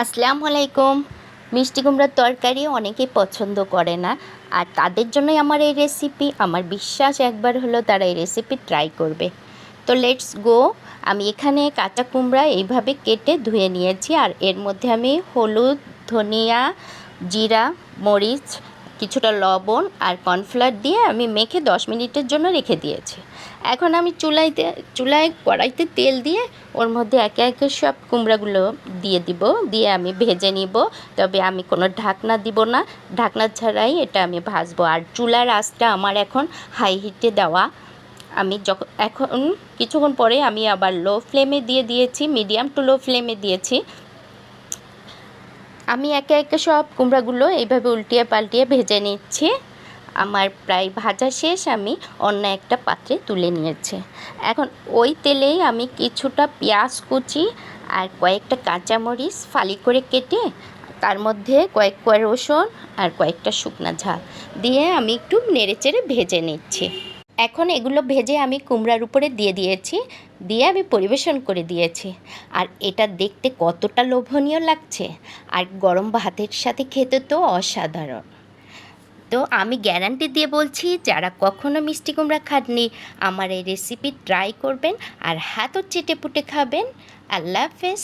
আসসালামু আলাইকুম। মিষ্টি কুমড়ার তরকারি অনেকেই পছন্দ করে না, আর তাদের জন্যই আমার এই রেসিপি। আমার বিশ্বাস একবার হলো তারা এই রেসিপি ট্রাই করবে। তো লেটস গো। আমি এখানে কাঁচা কুমড়া এইভাবে কেটে ধুয়ে নিয়েছি, আর এর মধ্যে আমি হলুদ, ধনিয়া, জিরা, মরিচ, কিছুটা লবণ আর কর্নফ্লাওয়ার দিয়ে আমি মেখে 10 মিনিটের জন্য রেখে দিয়েছি। এখন আমি চুলায় কড়াইতে তেল দিয়ে ওর মধ্যে একে একে সব কুমড়াগুলো দিয়ে দিব, দিয়ে আমি ভেজে নিব। তবে আমি কোনো ঢাকনা দিব না, ঢাকনা ছাড়াই এটা আমি ভাজবো। আর চুলার আঁচটা আমার এখন হাই হিটে দেওয়া। আমি এখন কিছুক্ষণ পরে আমি আবার লো ফ্লেমে দিয়ে দিয়েছি, মিডিয়াম টু লো ফ্লেমে দিয়েছি। আমি একে একে সব কুমড়াগুলো এইভাবে উল্টিয়ে পাল্টিয়ে ভেজে নিচ্ছি। আমার প্রায় ভাজা শেষ, আমি অন্য একটা পাত্রে তুলে নিয়েছি। এখন ওই তেলেই আমি কিছুটা পেঁয়াজ কুচি আর কয়েকটা কাঁচামরিচ ফালি করে কেটে তার মধ্যে কয়েক কোয়া রসুন আর কয়েকটা শুকনো ঝাল দিয়ে আমি একটু নেড়েচেড়ে ভেজে নিচ্ছি। এখন এগুলো ভেজে আমি কুমড়ার উপরে দিয়ে দিয়েছি, দিয়ে আমি পরিবেশন করে দিয়েছি। আর এটা দেখতে কতটা লোভনীয় লাগছে, আর গরম ভাতের সাথে খেতে তো অসাধারণ। তো আমি গ্যারান্টি দিয়ে বলছি, যারা কখনো মিষ্টি কুমড়া খাননি আমার এই রেসিপি ট্রাই করবেন আর হাতও চেটে পুটে খাবেন। আল্লাহ হাফেজ।